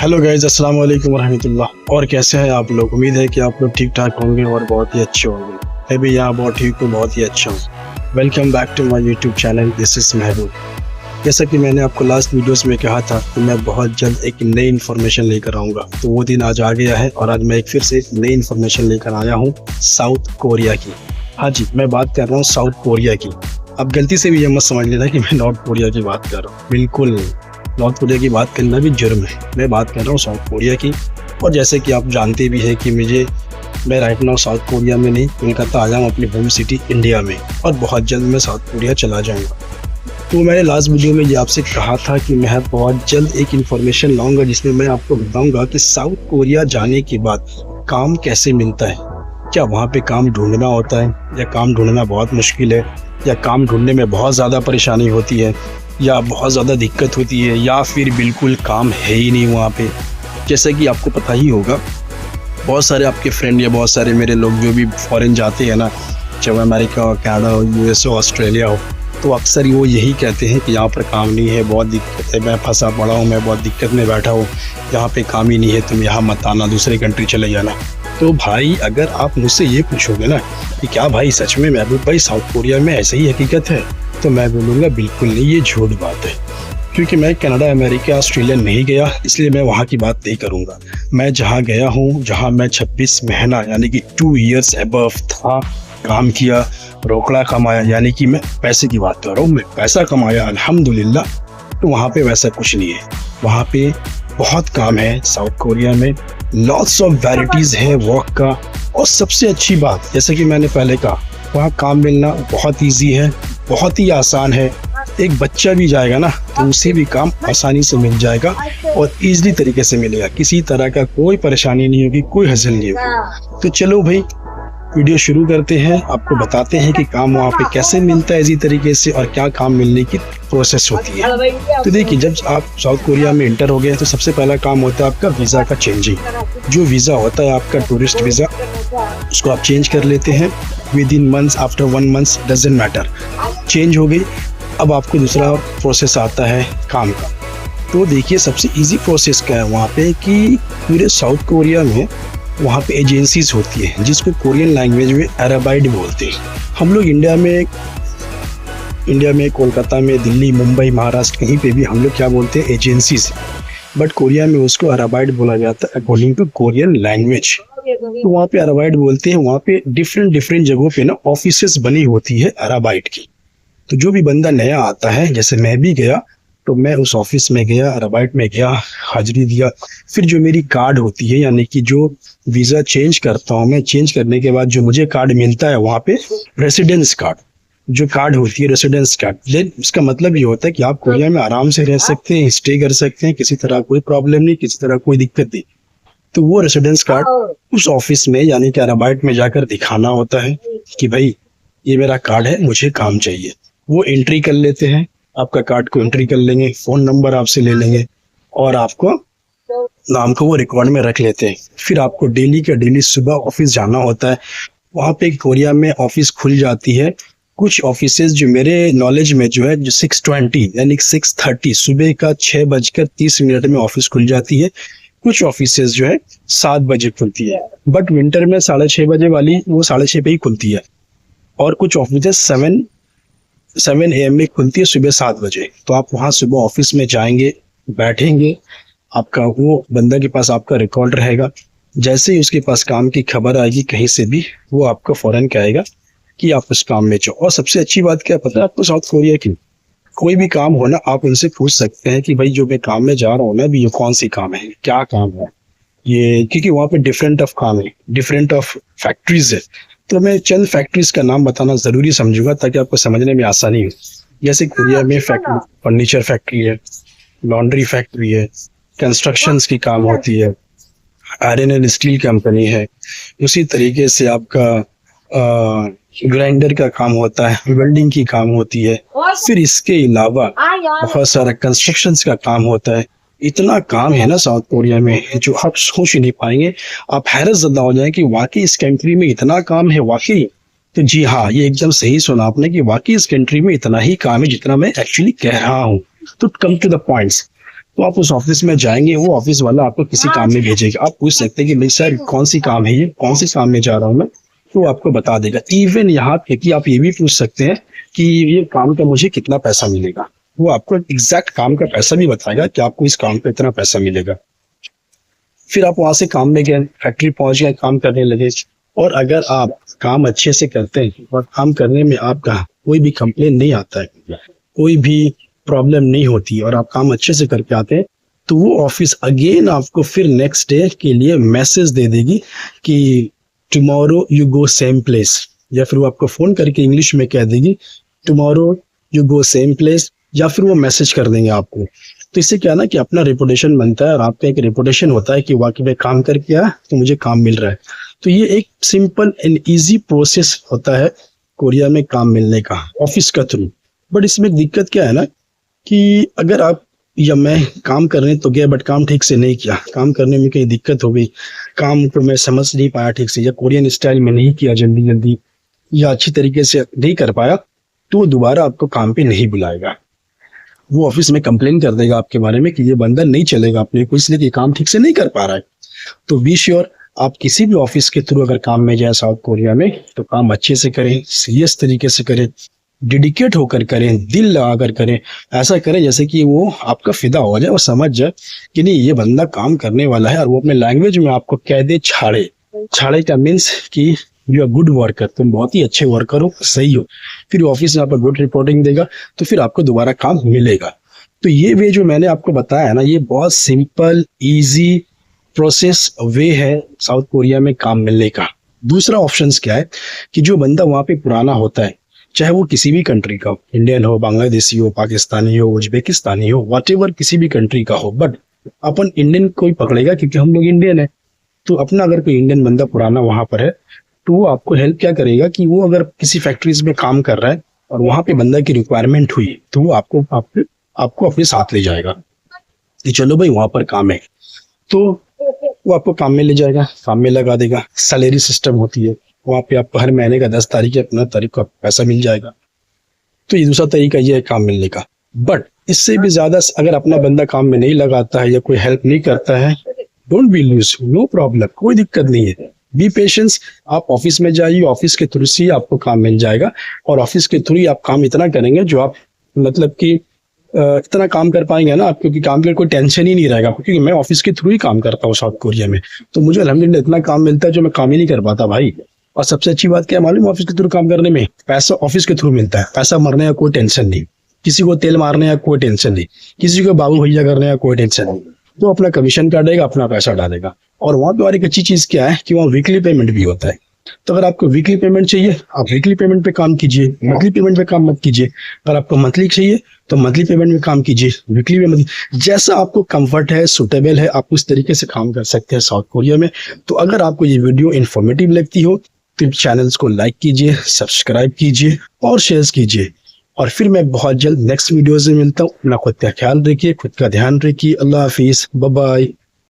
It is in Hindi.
हेलो गाइज, अस्सलाम वालेकुम वरहमतुल्लाह। और कैसे हैं आप लोग? उम्मीद है कि आप लोग ठीक ठाक होंगे और बहुत ही अच्छे होंगे। मैं भी यहाँ बहुत ठीक हूँ, बहुत ही अच्छा हूँ। Welcome back to my YouTube channel, this is Mehboob. जैसा कि मैंने आपको लास्ट वीडियोस में कहा था कि मैं बहुत जल्द एक नई इन्फॉर्मेशन लेकर आऊँगा, तो वो दिन आज आ गया है और आज मैं फिर से एक नई इन्फॉर्मेशन लेकर आया हूँ साउथ कोरिया की। हाँ जी, मैं बात कर रहा हूँ साउथ कोरिया की। अब गलती से भी ये मत समझ लेना कि मैं नॉर्थ कोरिया की बात कर रहा हूँ, बिल्कुल नहीं। नॉर्थ कोरिया की बात करना भी जुर्म है। मैं बात कर रहा हूँ साउथ कोरिया की। और जैसे कि आप जानते भी हैं कि मैं राइट नाउ साउथ कोरिया में नहीं, कोलकाता आया हूँ अपनी होम सिटी इंडिया में, और बहुत जल्द मैं साउथ कोरिया चला जाऊँगा। तो मैंने लास्ट वीडियो में ये आपसे कहा था कि मैं बहुत जल्द एक इन्फॉर्मेशन लाऊंगा जिसमें मैं आपको बताऊंगा कि साउथ कोरिया जाने के बाद काम कैसे मिलता है। क्या वहाँ पे काम ढूंढना होता है, या काम ढूंढना बहुत मुश्किल है, या काम ढूंढने में बहुत ज़्यादा परेशानी होती है, या बहुत ज़्यादा दिक्कत होती है, या फिर बिल्कुल काम है ही नहीं वहाँ पे। जैसे कि आपको पता ही होगा, बहुत सारे आपके फ्रेंड या बहुत सारे मेरे लोग जो भी फॉरेन जाते हैं ना, चाहे अमेरिका हो, कनाडा हो, यूएस हो, ऑस्ट्रेलिया हो, तो अक्सर वो यही कहते हैं कि यहाँ पर काम नहीं है, बहुत दिक्कत है, मैं फंसा पड़ा हूँ, मैं बहुत दिक्कत में बैठा हूँ, यहाँ पे काम ही नहीं है, तुम यहाँ मत आना, दूसरे कंट्री चले जाना। तो भाई, अगर आप मुझसे ये पूछोगे ना कि क्या भाई सच में महबूब भाई साउथ कोरिया में ऐसे ही हकीकत है, तो मैं बोलूँगा बिल्कुल नहीं, ये झूठ बात है। क्योंकि मैं कनाडा, अमेरिका, ऑस्ट्रेलिया नहीं गया, इसलिए मैं वहाँ की बात नहीं करूँगा। मैं जहाँ गया हूँ, जहाँ मैं 26 महीना यानी कि 2 ईयर्स अबव था, काम किया, रोकड़ा कमाया, यानी कि मैं पैसे की बात कर रहा हूँ, मैं पैसा कमाया अल्हम्दुलिल्लाह। तो वहाँ पे वैसा कुछ नहीं है। वहाँ पे बहुत काम है साउथ कोरिया में, लॉट्स ऑफ वैराइटीज़ है वर्क का। और सबसे अच्छी बात, जैसे कि मैंने पहले कहा, वहाँ काम मिलना बहुत ईजी है, बहुत ही आसान है। एक बच्चा भी जाएगा ना तो उसे भी काम आसानी से मिल जाएगा और ईजिली तरीके से मिलेगा, किसी तरह का कोई परेशानी नहीं होगी, कोई हसल नहीं होगी। तो चलो भाई, वीडियो शुरू करते हैं। आपको बताते हैं कि काम वहाँ पे कैसे मिलता है इसी तरीके से, और क्या काम मिलने की प्रोसेस होती है। तो देखिए, जब आप साउथ कोरिया में इंटर हो गए तो सबसे पहला काम होता है आपका वीज़ा का चेंजिंग। जो वीज़ा होता है आपका टूरिस्ट वीज़ा, उसको आप चेंज कर लेते हैं with in months, after 1 month, doesn't matter, change हो गई। अब आपको दूसरा प्रोसेस आता है काम का। तो देखिए, सबसे ईजी प्रोसेस क्या है वहाँ पे कि पूरे साउथ कोरिया में वहाँ पे एजेंसीज होती है जिसको कोरियन लैंग्वेज में अराबाइड बोलते हैं। हम लोग इंडिया में कोलकाता में, दिल्ली, मुंबई, महाराष्ट्र, कहीं पे भी हम लोग क्या बोलते हैं, एजेंसीज। बट कोरिया में उसको अराबाइड बोला जाता है अकॉर्डिंग टू कोरियन लैंग्वेज। तो वहाँ पे अराबाइड बोलते हैं। वहाँ पे डिफरेंट जगहों पे ना ऑफिसेस बनी होती है अराबाइड की। तो जो भी बंदा नया आता है, जैसे मैं भी गया, तो मैं उस ऑफिस में गया, अराबाइड में गया, हाजिरी दिया। फिर जो मेरी कार्ड होती है, यानी कि जो वीज़ा चेंज करता हूँ मैं, चेंज करने के बाद जो मुझे कार्ड मिलता है वहाँ पे, रेसिडेंस कार्ड जो कार्ड होती है, रेसिडेंस कार्ड। लेकिन उसका मतलब ये होता है कि आप कोरिया में आराम से रह सकते हैं, स्टे कर सकते हैं, किसी तरह कोई प्रॉब्लम नहीं, किसी तरह कोई दिक्कत नहीं। तो वो रेसिडेंस कार्ड उस ऑफिस में यानी कि अराबाइड में जाकर दिखाना होता है कि भाई ये मेरा कार्ड है, मुझे काम चाहिए। वो एंट्री कर लेते हैं, आपका कार्ड को एंट्री कर लेंगे, फ़ोन नंबर आपसे ले लेंगे और आपको नाम को वो रिकॉर्ड में रख लेते हैं। फिर आपको डेली का डेली सुबह ऑफिस जाना होता है। वहाँ पे कोरिया में ऑफिस खुल जाती है। कुछ ऑफिसेज जो मेरे नॉलेज में जो है, जो 6:20 यानी 6:30 सुबह का 6:30 में ऑफिस खुल जाती है। कुछ ऑफिसेज जो है 7 बजे खुलती है, बट विंटर में 6:30 बजे वाली वो 6:30 पे ही खुलती है। और कुछ ऑफिसेज 7 AM में खुलती है, सुबह 7 बजे। तो आप वहाँ सुबह ऑफिस में जाएंगे, बैठेंगे, आपका वो बंदा के पास आपका रिकॉर्ड रहेगा। जैसे ही उसके पास काम की खबर आएगी कहीं से भी, वो आपको फ़ौरन कहेगा कि आप उस काम में जाओ। और सबसे अच्छी बात क्या पता है आपको साउथ कोरिया की, कोई भी काम हो ना, आप उनसे पूछ सकते हैं कि भाई जो मैं काम में जा रहा हूँ ना अभी, ये कौन सी काम है, क्या काम है ये, क्योंकि वहाँ पे डिफरेंट ऑफ काम है, डिफरेंट ऑफ फैक्ट्रीज है। तो मैं चंद फैक्ट्रीज का नाम बताना ज़रूरी समझूंगा ताकि आपको समझने में आसानी हो। जैसे कोरिया में फैक्ट्री, फर्नीचर फैक्ट्री है, लॉन्ड्री फैक्ट्री है, कंस्ट्रक्शंस की काम होती है, आयरन एंड स्टील कंपनी है। उसी तरीके से आपका ग्राइंडर का काम होता है, वेल्डिंग की काम होती है। फिर इसके अलावा बहुत सारा कंस्ट्रक्शंस का काम होता है। इतना काम है ना साउथ कोरिया में जो आप सोच ही नहीं पाएंगे। आप हैरत ज़दा हो जाए कि वाकई इस कंट्री में इतना काम है वाकई। तो जी हाँ, ये एकदम सही सुना आपने कि वाकई इस कंट्री में इतना ही काम है जितना मैं एक्चुअली कह रहा हूँ। तो कम टू द पॉइंट्स, तो आप उस ऑफिस में जाएंगे, वो ऑफिस वाला आपको किसी काम में भेजेगा। आप पूछ सकते हैं कि भाई सर कौन सी काम है, ये कौन सी काम में जा रहा हूँ मैं, तो वो आपको बता देगा। इवन यहाँ पे कि आप ये भी पूछ सकते हैं कि ये काम का मुझे कितना पैसा मिलेगा, वो आपको एग्जैक्ट काम का पैसा भी बताएगा कि आपको इस काम पे इतना पैसा मिलेगा। फिर आप वहां से काम में गए, फैक्ट्री पहुंच गए, काम करने लगे। और अगर आप काम अच्छे से करते हैं और काम करने में आपका कोई भी कंप्लेन नहीं आता है, कोई भी प्रॉब्लम नहीं होती और आप काम अच्छे से करके आते हैं, तो वो ऑफिस अगेन आपको फिर नेक्स्ट डे के लिए मैसेज दे देगी कि tomorrow you go same place, या फिर वो आपको फोन करके इंग्लिश में कह देगी tomorrow you go same place, या फिर वो मैसेज कर देंगे आपको। तो इससे क्या है ना कि अपना रेपुटेशन बनता है और आपका एक रेपुटेशन होता है कि वाकई में काम करके आया तो मुझे काम मिल रहा है। तो ये एक सिंपल एंड इजी प्रोसेस होता है कोरिया में काम मिलने का ऑफिस का थ्रू। बट इसमें एक दिक्कत क्या है ना कि अगर आप या मैं काम करने तो गया बट काम ठीक से नहीं किया, काम करने में कहीं दिक्कत हो गई, काम को मैं समझ नहीं पाया ठीक से, या कोरियन स्टाइल में नहीं किया जल्दी जल्दी, या अच्छी तरीके से नहीं कर पाया, तो वो दोबारा आपको काम पे नहीं बुलाएगा। वो ऑफिस में कंप्लेन कर देगा आपके बारे में कि ये बंदा नहीं चलेगा अपने को, इसलिए कि काम ठीक से नहीं कर पा रहा है। तो बी श्योर आप किसी भी ऑफिस के थ्रू अगर काम में जाए साउथ कोरिया में, तो काम अच्छे से करें, सीरियस तरीके से करें, डेडिकेट होकर करें, दिल लगाकर करें। ऐसा करें जैसे कि वो आपका फिदा हो जाए और समझ जाए कि नहीं ये बंदा काम करने वाला है, और वो अपने लैंग्वेज में आपको कह दे छाड़े। छाड़े का मीन्स कि यू आर गुड वर्कर, तुम बहुत ही अच्छे वर्कर हो, सही हो। फिर ऑफिस में आपको गुड रिपोर्टिंग देगा तो फिर आपको दोबारा काम मिलेगा। तो ये वे जो मैंने आपको बताया है ना, ये बहुत सिंपल इजी प्रोसेस वे है साउथ कोरिया में काम मिलने का। दूसरा ऑप्शंस क्या है कि जो बंदा वहाँ पे पुराना होता है, चाहे वो किसी भी कंट्री का हो, इंडियन हो, बांग्लादेशी हो, पाकिस्तानी हो, उज्बेकिस्तानी हो, व्हाटएवर किसी भी कंट्री का हो, बट अपन इंडियन को ही पकड़ेगा क्योंकि हम लोग इंडियन है। तो अपना अगर कोई इंडियन बंदा पुराना वहां पर है, तो वो आपको हेल्प क्या करेगा कि वो अगर किसी फैक्ट्रीज में काम कर रहा है और वहां पे बंदा की रिक्वायरमेंट हुई, तो वो आपको अपने साथ ले जाएगा कि चलो भाई वहां पर काम है, तो वो आपको काम में ले जाएगा, काम में लगा देगा। सैलरी सिस्टम होती है वहां पे, आपको हर महीने का 10 तारीख या 15 तारीख को पैसा मिल जाएगा। तो ये दूसरा तरीका ये है काम मिलने का। बट इससे भी ज्यादा अगर अपना बंदा काम में नहीं लगाता है या कोई हेल्प नहीं करता है, don't be loose, no problem, कोई दिक्कत नहीं है। बी पेशेंस, आप ऑफिस में जाइए, ऑफिस के थ्रू से आपको काम मिल जाएगा, और ऑफिस के थ्रू आप काम इतना करेंगे जो आप मतलब कि इतना काम कर पाएंगे ना आप, क्योंकि काम के कोई टेंशन ही नहीं रहेगा। क्योंकि मैं ऑफिस के थ्रू ही काम करता हूँ साउथ कोरिया में, तो मुझे अल्हम्दुलिल्लाह इतना काम मिलता है जो मैं काम ही नहीं कर पाता भाई। और सबसे अच्छी बात क्या है मालूम, ऑफिस के थ्रू काम करने में पैसा ऑफिस के थ्रू मिलता है, पैसा मरने का कोई टेंशन नहीं, किसी को तेल मारने का कोई टेंशन नहीं, किसी को बाबू भैया करने का कोई टेंशन नहीं। तो अपना कमीशन काटेगा, अपना पैसा डालेगा। और वहां पे और एक अच्छी चीज क्या है कि वहाँ वीकली पेमेंट भी होता है। तो अगर आपको वीकली पेमेंट चाहिए, आप वीकली पेमेंट पे काम कीजिए, मंथली पेमेंट पे काम मत कीजिए। अगर आपको मंथली चाहिए तो मंथली पेमेंट में काम कीजिए, वीकली पेमेंट, जैसा आपको कंफर्ट है, सुटेबल है, आप उस तरीके से काम कर सकते हैं साउथ कोरिया में। तो अगर आपको ये वीडियो इन्फॉर्मेटिव लगती हो तो चैनल्स को लाइक कीजिए, सब्सक्राइब कीजिए और शेयर कीजिए। और फिर मैं बहुत जल्द नेक्स्ट वीडियो से मिलता हूँ। अपना खुद का ख्याल रखिए, खुद का ध्यान रखिए। अल्लाह हाफिज, बाय बाय।